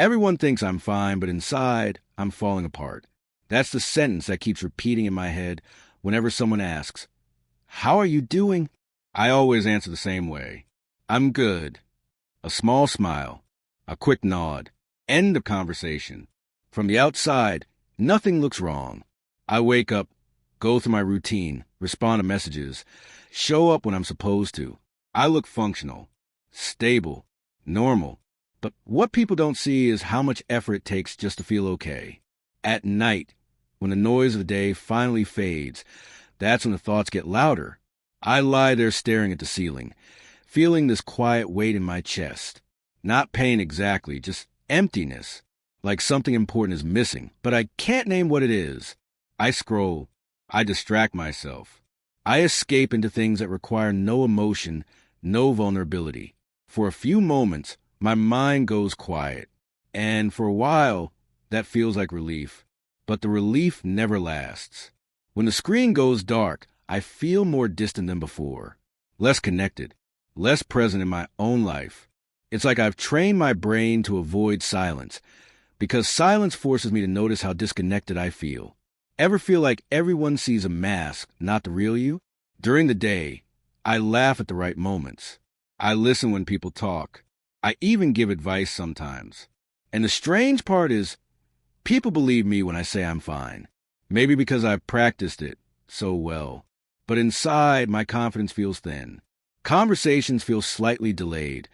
Everyone thinks I'm fine, but inside, I'm falling apart. That's the sentence that keeps repeating in my head whenever someone asks, "How are you doing?" I always answer the same way. "I'm good." A small smile, a quick nod, end of conversation. From the outside, nothing looks wrong. I wake up, go through my routine, respond to messages, show up when I'm supposed to. I look functional, stable, normal. But what people don't see is how much effort it takes just to feel okay. At night, when the noise of the day finally fades, that's when the thoughts get louder. I lie there staring at the ceiling, feeling this quiet weight in my chest. Not pain exactly, just emptiness, like something important is missing, but I can't name what it is. I scroll. I distract myself. I escape into things that require no emotion, no vulnerability. For a few moments, my mind goes quiet, and for a while, that feels like relief. But the relief never lasts. When the screen goes dark, I feel more distant than before, less connected, less present in my own life. It's like I've trained my brain to avoid silence, because silence forces me to notice how disconnected I feel. Ever feel like everyone sees a mask, not the real you? During the day, I laugh at the right moments. I listen when people talk. I even give advice sometimes. And the strange part is, people believe me when I say I'm fine. Maybe because I've practiced it so well. But inside, my confidence feels thin. Conversations feel slightly delayed,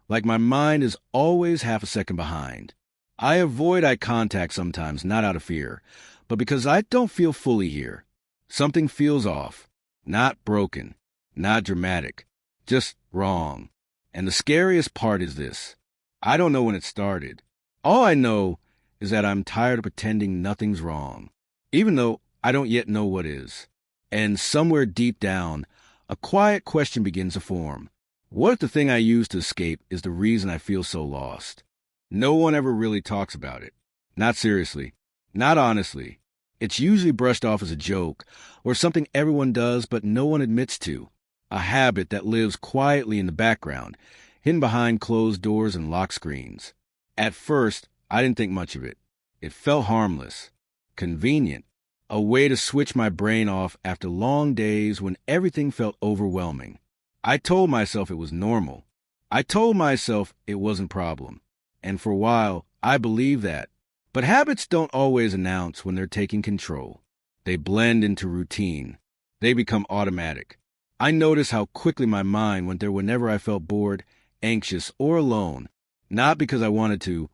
like my mind is always half a second behind. I avoid eye contact sometimes, not out of fear, but because I don't feel fully here. Something feels off. Not broken, not dramatic, just wrong. And the scariest part is this. I don't know when it started. All I know is that I'm tired of pretending nothing's wrong, even though I don't yet know what is. And somewhere deep down, a quiet question begins to form. What if the thing I use to escape is the reason I feel so lost? No one ever really talks about it. Not seriously. Not honestly. It's usually brushed off as a joke, or something everyone does but no one admits to. A habit that lives quietly in the background, hidden behind closed doors and locked screens. At first, I didn't think much of it. It felt harmless, convenient, a way to switch my brain off after long days when everything felt overwhelming. I told myself it was normal. I told myself it wasn't a problem. And for a while, I believed that. But habits don't always announce when they're taking control. They blend into routine. They become automatic. I noticed how quickly my mind went there whenever I felt bored, anxious, or alone. Not because I wanted to,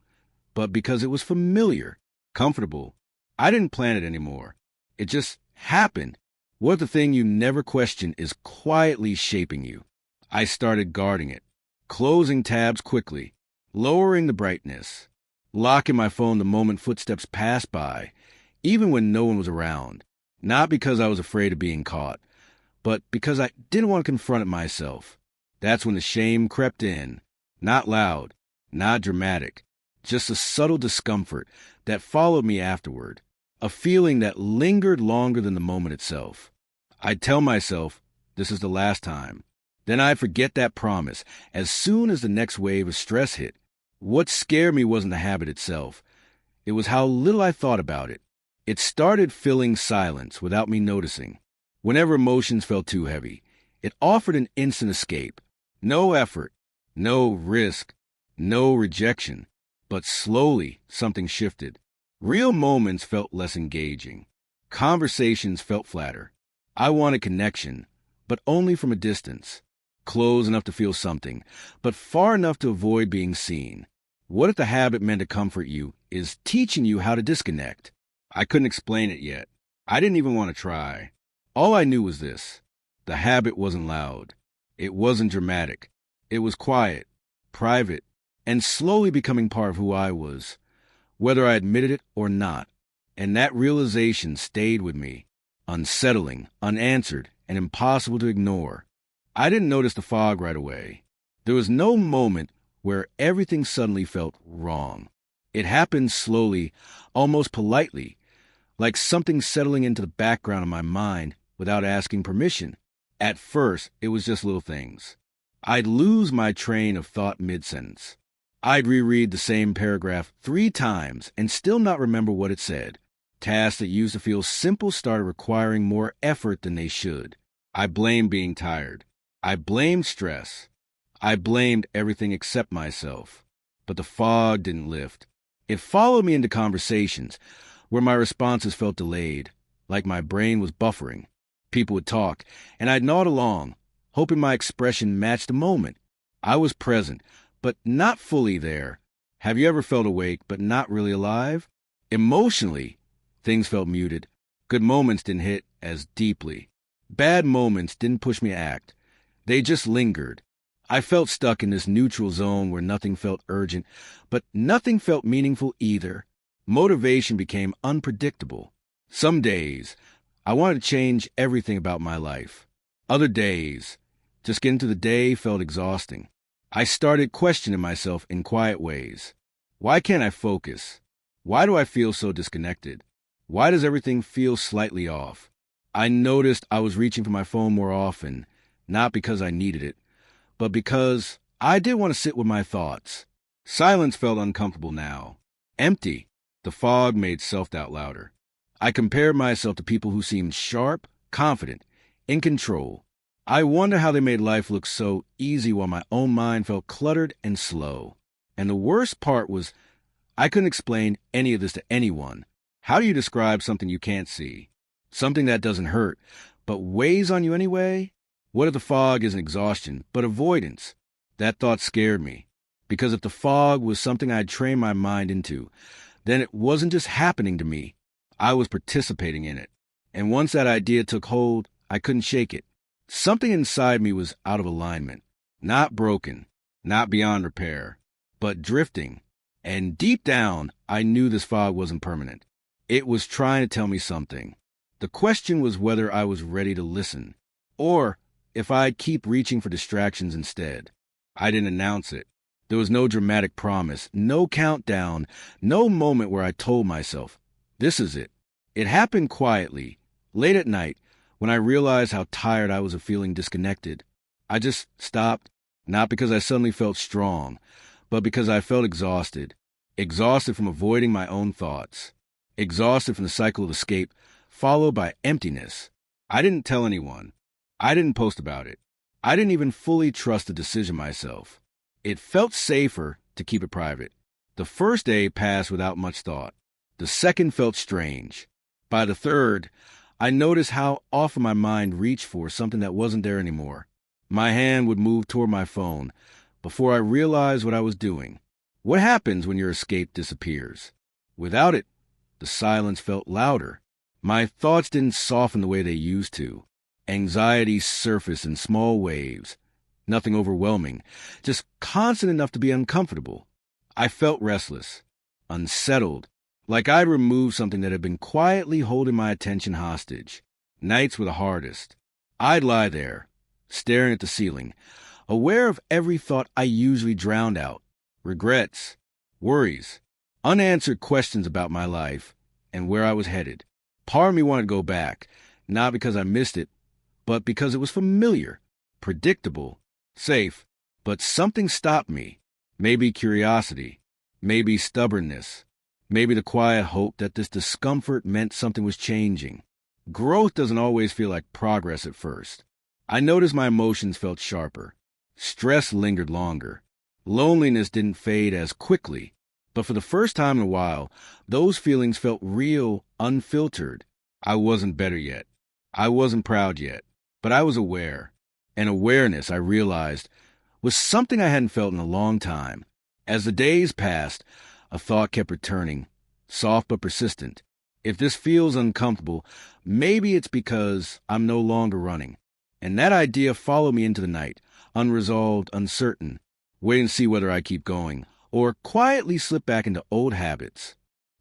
but because it was familiar, comfortable. I didn't plan it anymore. It just happened. What the thing you never question is quietly shaping you. I started guarding it, closing tabs quickly, lowering the brightness, locking my phone the moment footsteps passed by, even when no one was around. Not because I was afraid of being caught, but because I didn't want to confront it myself. That's when the shame crept in. Not loud, not dramatic, just a subtle discomfort that followed me afterward, a feeling that lingered longer than the moment itself. I'd tell myself, this is the last time. Then I'd forget that promise as soon as the next wave of stress hit. What scared me wasn't the habit itself. It was how little I thought about it. It started filling silence without me noticing. Whenever emotions felt too heavy, it offered an instant escape. No effort, no risk, no rejection. But slowly, something shifted. Real moments felt less engaging. Conversations felt flatter. I wanted connection, but only from a distance. Close enough to feel something, but far enough to avoid being seen. What if the habit meant to comfort you is teaching you how to disconnect? I couldn't explain it yet. I didn't even want to try. All I knew was this. The habit wasn't loud. It wasn't dramatic. It was quiet, private, and slowly becoming part of who I was, whether I admitted it or not. And that realization stayed with me, unsettling, unanswered, and impossible to ignore. I didn't notice the fog right away. There was no moment where everything suddenly felt wrong. It happened slowly, almost politely, like something settling into the background of my mind without asking permission. At first, it was just little things. I'd lose my train of thought mid-sentence. I'd reread the same paragraph 3 times and still not remember what it said. Tasks that used to feel simple started requiring more effort than they should. I blamed being tired. I blamed stress. I blamed everything except myself. But the fog didn't lift. It followed me into conversations where my responses felt delayed, like my brain was buffering. People would talk, and I'd nod along, hoping my expression matched the moment. I was present, but not fully there. Have you ever felt awake, but not really alive? Emotionally, things felt muted. Good moments didn't hit as deeply. Bad moments didn't push me to act. They just lingered. I felt stuck in this neutral zone where nothing felt urgent, but nothing felt meaningful either. Motivation became unpredictable. Some days, I wanted to change everything about my life. Other days, just getting to the day felt exhausting. I started questioning myself in quiet ways. Why can't I focus? Why do I feel so disconnected? Why does everything feel slightly off? I noticed I was reaching for my phone more often, not because I needed it, but because I did want to sit with my thoughts. Silence felt uncomfortable now. Empty. The fog made self-doubt louder. I compared myself to people who seemed sharp, confident, in control. I wonder how they made life look so easy while my own mind felt cluttered and slow. And the worst part was I couldn't explain any of this to anyone. How do you describe something you can't see? Something that doesn't hurt, but weighs on you anyway? What if the fog isn't exhaustion, but avoidance? That thought scared me. Because if the fog was something I'd trained my mind into, then it wasn't just happening to me. I was participating in it. And once that idea took hold, I couldn't shake it. Something inside me was out of alignment. Not broken, not beyond repair, but drifting. And deep down, I knew this fog wasn't permanent. It was trying to tell me something. The question was whether I was ready to listen, or if I'd keep reaching for distractions instead. I didn't announce it. There was no dramatic promise, no countdown, no moment where I told myself, this is it. It happened quietly, late at night, when I realized how tired I was of feeling disconnected. I just stopped, not because I suddenly felt strong, but because I felt exhausted. Exhausted from avoiding my own thoughts. Exhausted from the cycle of escape, followed by emptiness. I didn't tell anyone. I didn't post about it. I didn't even fully trust the decision myself. It felt safer to keep it private. The first day passed without much thought. The second felt strange. By the third, I noticed how often my mind reached for something that wasn't there anymore. My hand would move toward my phone before I realized what I was doing. What happens when your escape disappears? Without it, the silence felt louder. My thoughts didn't soften the way they used to. Anxiety surfaced in small waves. Nothing overwhelming, just constant enough to be uncomfortable. I felt restless, unsettled, like I'd removed something that had been quietly holding my attention hostage. Nights were the hardest. I'd lie there, staring at the ceiling, aware of every thought I usually drowned out. Regrets, worries, unanswered questions about my life and where I was headed. Part of me wanted to go back, not because I missed it, but because it was familiar, predictable, safe. But something stopped me. Maybe curiosity, maybe stubbornness, maybe the quiet hope that this discomfort meant something was changing. Growth doesn't always feel like progress at first. I noticed my emotions felt sharper. Stress lingered longer. Loneliness didn't fade as quickly. But for the first time in a while, those feelings felt real, unfiltered. I wasn't better yet. I wasn't proud yet. But I was aware. And awareness, I realized, was something I hadn't felt in a long time. As the days passed, a thought kept returning, soft but persistent. If this feels uncomfortable, maybe it's because I'm no longer running. And that idea followed me into the night, unresolved, uncertain, waiting to see whether I keep going, or quietly slip back into old habits.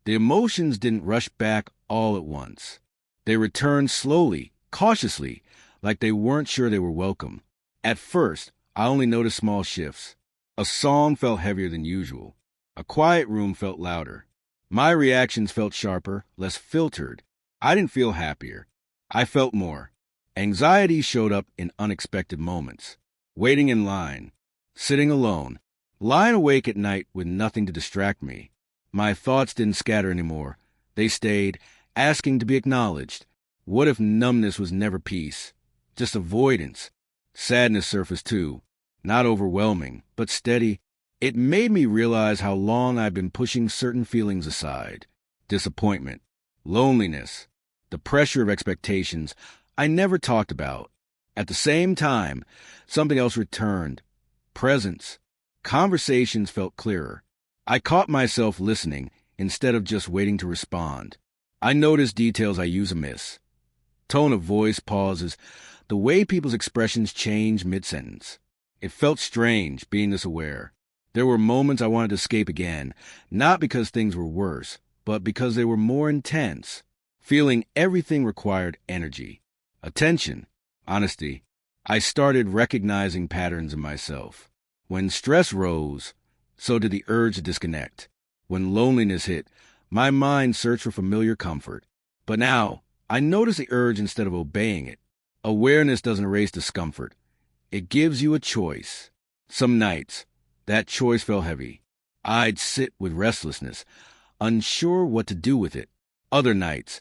The emotions didn't rush back all at once. They returned slowly, cautiously, like they weren't sure they were welcome. At first, I only noticed small shifts. A song felt heavier than usual. A quiet room felt louder. My reactions felt sharper, less filtered. I didn't feel happier. I felt more. Anxiety showed up in unexpected moments. Waiting in line, sitting alone, Lying awake at night with nothing to distract me. My thoughts didn't scatter anymore. They stayed, asking to be acknowledged. What if numbness was never peace? Just avoidance. Sadness surfaced too. Not overwhelming, but steady. It made me realize how long I'd been pushing certain feelings aside. Disappointment, loneliness, the pressure of expectations I never talked about. At the same time, something else returned. Presence. Conversations felt clearer. I caught myself listening instead of just waiting to respond. I noticed details I use amiss. Tone of voice, pauses, the way people's expressions change mid-sentence. It felt strange being this aware. There were moments I wanted to escape again, not because things were worse, but because they were more intense. Feeling everything required energy, attention, honesty. I started recognizing patterns in myself. When stress rose, so did the urge to disconnect. When loneliness hit, my mind searched for familiar comfort. But now, I notice the urge instead of obeying it. Awareness doesn't erase discomfort. It gives you a choice. Some nights, that choice felt heavy. I'd sit with restlessness, unsure what to do with it. Other nights,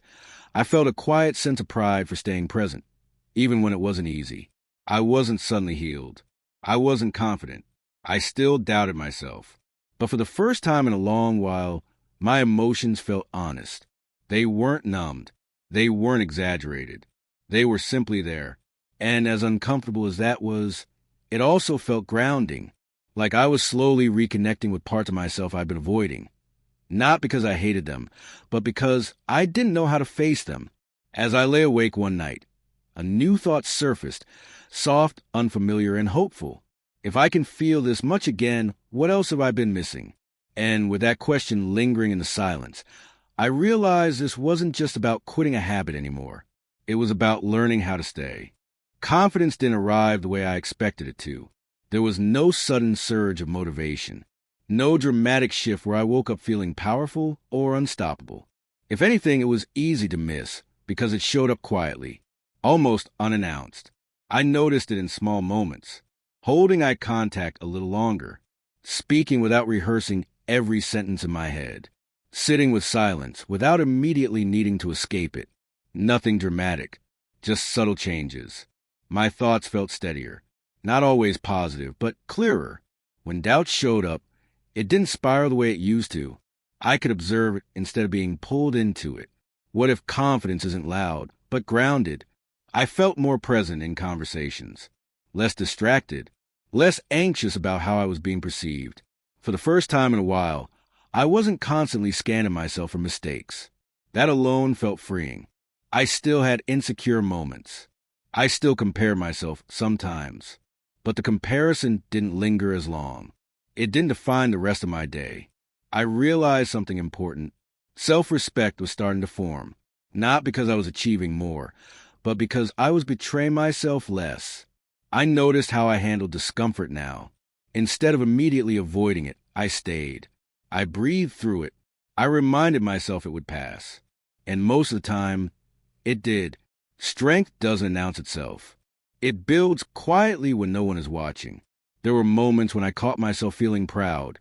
I felt a quiet sense of pride for staying present, even when it wasn't easy. I wasn't suddenly healed. I wasn't confident. I still doubted myself. But for the first time in a long while, my emotions felt honest. They weren't numbed. They weren't exaggerated. They were simply there. And as uncomfortable as that was, it also felt grounding, like I was slowly reconnecting with parts of myself I'd been avoiding. Not because I hated them, but because I didn't know how to face them. As I lay awake one night, a new thought surfaced, soft, unfamiliar, and hopeful. If I can feel this much again, what else have I been missing? And with that question lingering in the silence, I realized this wasn't just about quitting a habit anymore. It was about learning how to stay. Confidence didn't arrive the way I expected it to. There was no sudden surge of motivation. No dramatic shift where I woke up feeling powerful or unstoppable. If anything, it was easy to miss because it showed up quietly, almost unannounced. I noticed it in small moments. Holding eye contact a little longer, speaking without rehearsing every sentence in my head, sitting with silence without immediately needing to escape it. Nothing dramatic, just subtle changes. My thoughts felt steadier, not always positive, but clearer. When doubt showed up, it didn't spiral the way it used to. I could observe it instead of being pulled into it. What if confidence isn't loud, but grounded? I felt more present in conversations, less distracted, less anxious about how I was being perceived. For the first time in a while, I wasn't constantly scanning myself for mistakes. That alone felt freeing. I still had insecure moments. I still compared myself sometimes. But the comparison didn't linger as long. It didn't define the rest of my day. I realized something important. Self-respect was starting to form, not because I was achieving more, but because I was betraying myself less. I noticed how I handled discomfort now. Instead of immediately avoiding it, I stayed. I breathed through it. I reminded myself it would pass. And most of the time, it did. Strength doesn't announce itself. It builds quietly when no one is watching. There were moments when I caught myself feeling proud,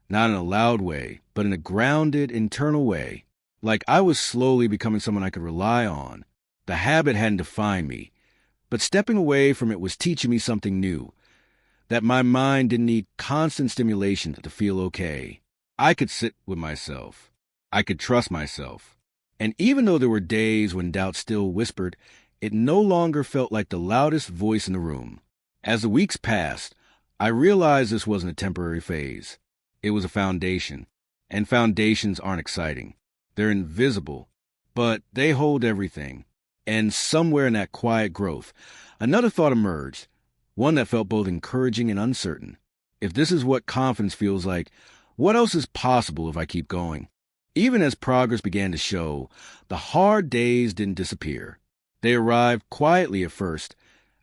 not in a loud way, but in a grounded, internal way, like I was slowly becoming someone I could rely on. The habit hadn't defined me, but stepping away from it was teaching me something new, that my mind didn't need constant stimulation to feel okay. I could sit with myself. I could trust myself. And even though there were days when doubt still whispered, it no longer felt like the loudest voice in the room. As the weeks passed, I realized this wasn't a temporary phase. It was a foundation. And foundations aren't exciting. They're invisible, but they hold everything. And somewhere in that quiet growth, another thought emerged, one that felt both encouraging and uncertain. If this is what confidence feels like, what else is possible if I keep going? Even as progress began to show, the hard days didn't disappear. They arrived quietly at first,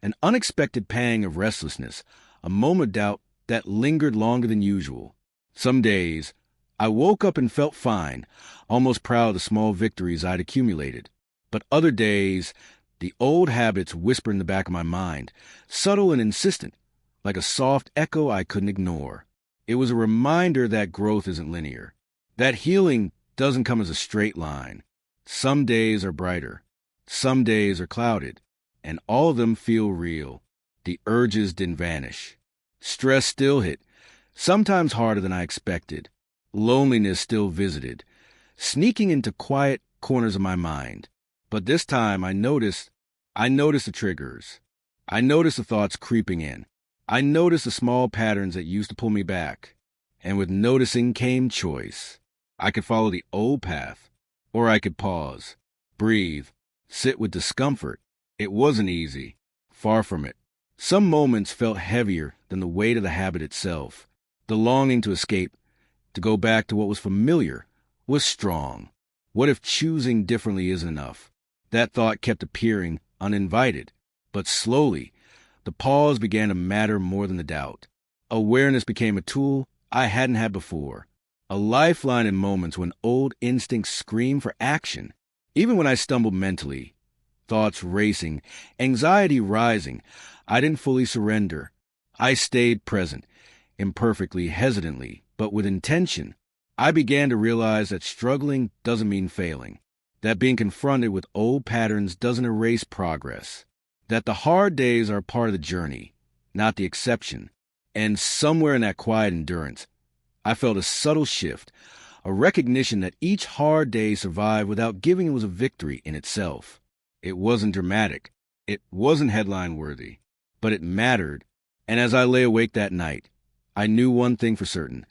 an unexpected pang of restlessness, a moment of doubt that lingered longer than usual. Some days, I woke up and felt fine, almost proud of the small victories I'd accumulated. But other days, the old habits whispered in the back of my mind, subtle and insistent, like a soft echo I couldn't ignore. It was a reminder that growth isn't linear, that healing doesn't come as a straight line. Some days are brighter, some days are clouded, and all of them feel real. The urges didn't vanish. Stress still hit, sometimes harder than I expected. Loneliness still visited, sneaking into quiet corners of my mind. But this time I noticed the triggers. I noticed the thoughts creeping in. I noticed the small patterns that used to pull me back. And with noticing came choice. I could follow the old path, or I could pause, breathe, sit with discomfort. It wasn't easy. Far from it. Some moments felt heavier than the weight of the habit itself. The longing to escape, to go back to what was familiar, was strong. What if choosing differently isn't enough? That thought kept appearing uninvited. But slowly, the pause began to matter more than the doubt. Awareness became a tool I hadn't had before. A lifeline in moments when old instincts screamed for action. Even when I stumbled mentally, thoughts racing, anxiety rising, I didn't fully surrender. I stayed present, imperfectly, hesitantly, but with intention. I began to realize that struggling doesn't mean failing, that being confronted with old patterns doesn't erase progress, that the hard days are part of the journey, not the exception. And somewhere in that quiet endurance, I felt a subtle shift, a recognition that each hard day survived without giving it was a victory in itself. It wasn't dramatic, it wasn't headline-worthy, but it mattered. And as I lay awake that night, I knew one thing for certain.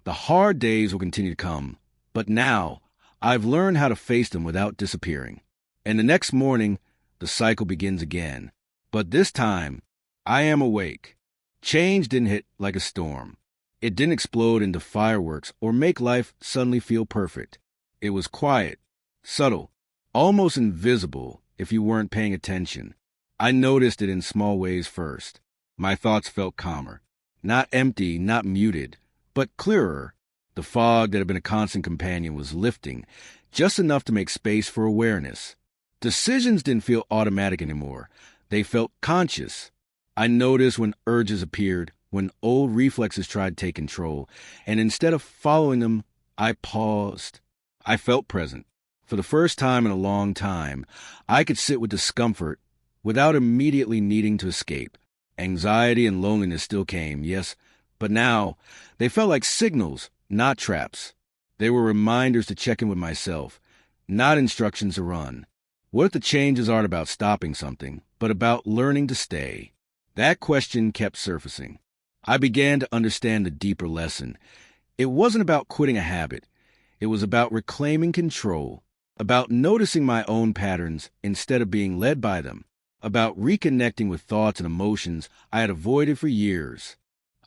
The hard days will continue to come, but now I've learned how to face them without disappearing. And the next morning, the cycle begins again. But this time, I am awake. Change didn't hit like a storm. It didn't explode into fireworks or make life suddenly feel perfect. It was quiet, subtle, almost invisible if you weren't paying attention. I noticed it in small ways first. My thoughts felt calmer. Not empty, not muted, but clearer. The fog that had been a constant companion was lifting, just enough to make space for awareness. Decisions didn't feel automatic anymore. They felt conscious. I noticed when urges appeared, when old reflexes tried to take control, and instead of following them, I paused. I felt present. For the first time in a long time, I could sit with discomfort without immediately needing to escape. Anxiety and loneliness still came, yes, but now they felt like signals, not traps. They were reminders to check in with myself, not instructions to run. What if the changes aren't about stopping something, but about learning to stay? That question kept surfacing. I began to understand the deeper lesson. It wasn't about quitting a habit. It was about reclaiming control, about noticing my own patterns instead of being led by them, about reconnecting with thoughts and emotions I had avoided for years.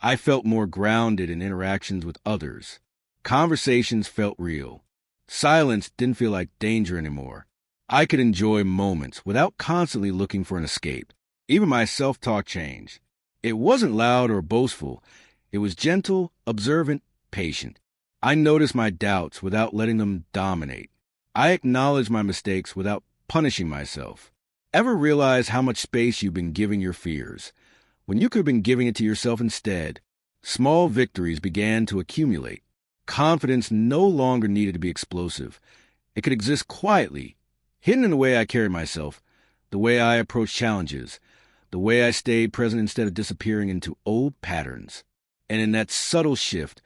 I felt more grounded in interactions with others. Conversations felt real. Silence didn't feel like danger anymore. I could enjoy moments without constantly looking for an escape. Even my self-talk changed. It wasn't loud or boastful. It was gentle, observant, patient. I noticed my doubts without letting them dominate. I acknowledged my mistakes without punishing myself. Ever realize how much space you've been giving your fears, when you could have been giving it to yourself instead? Small victories began to accumulate. Confidence no longer needed to be explosive. It could exist quietly, hidden in the way I carried myself, the way I approached challenges, the way I stayed present instead of disappearing into old patterns. And in that subtle shift,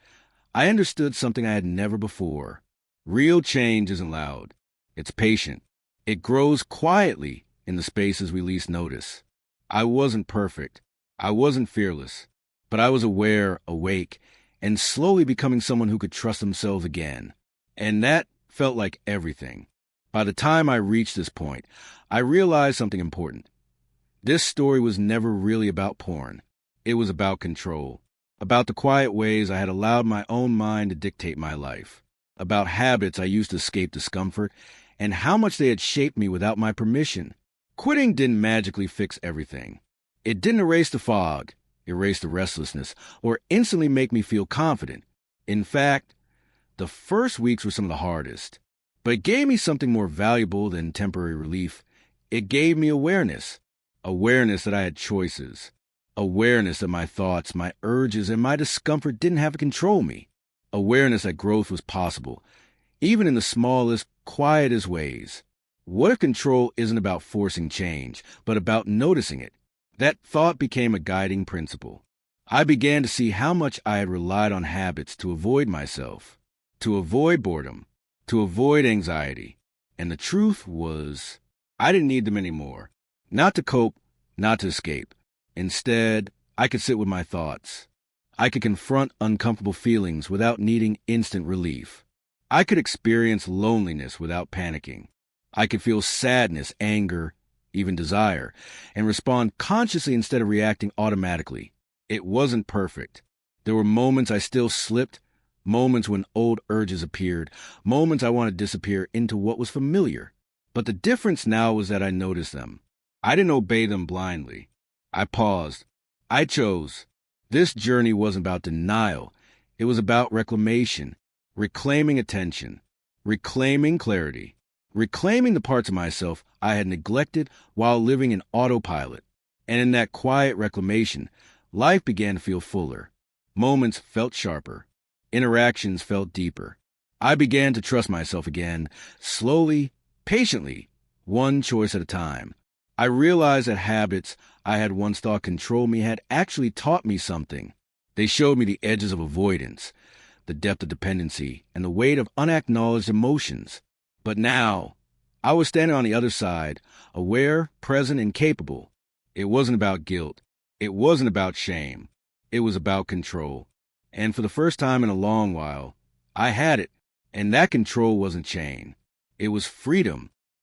I understood something I had never before. Real change isn't loud. It's patient. It grows quietly in the spaces we least notice. I wasn't perfect. I wasn't fearless. But I was aware, awake, and slowly becoming someone who could trust themselves again. And that felt like everything. By the time I reached this point, I realized something important. This story was never really about porn. It was about control. About the quiet ways I had allowed my own mind to dictate my life. About habits I used to escape discomfort, and how much they had shaped me without my permission. Quitting didn't magically fix everything. It didn't erase the fog, erase the restlessness, or instantly make me feel confident. In fact, the first weeks were some of the hardest. But it gave me something more valuable than temporary relief. It gave me awareness. Awareness that I had choices. Awareness that my thoughts, my urges, and my discomfort didn't have to control me. Awareness that growth was possible, even in the smallest, quietest ways. What if control isn't about forcing change, but about noticing it? That thought became a guiding principle. I began to see how much I had relied on habits to avoid myself, to avoid boredom, to avoid anxiety. And the truth was, I didn't need them anymore. Not to cope, not to escape. Instead, I could sit with my thoughts. I could confront uncomfortable feelings without needing instant relief. I could experience loneliness without panicking. I could feel sadness, anger, even desire, and respond consciously instead of reacting automatically. It wasn't perfect. There were moments I still slipped, moments when old urges appeared, moments I wanted to disappear into what was familiar. But the difference now was that I noticed them. I didn't obey them blindly. I paused. I chose. This journey wasn't about denial. It was about reclamation, reclaiming attention, reclaiming clarity, reclaiming the parts of myself I had neglected while living in autopilot. And in that quiet reclamation, life began to feel fuller. Moments felt sharper. Interactions felt deeper. I began to trust myself again, slowly, patiently, one choice at a time. I realized that habits I had once thought controlled me had actually taught me something. They showed me the edges of avoidance, the depth of dependency, and the weight of unacknowledged emotions. But now, I was standing on the other side, aware, present, and capable. It wasn't about guilt. It wasn't about shame. It was about control. And for the first time in a long while, I had it. And that control wasn't chain. It was freedom.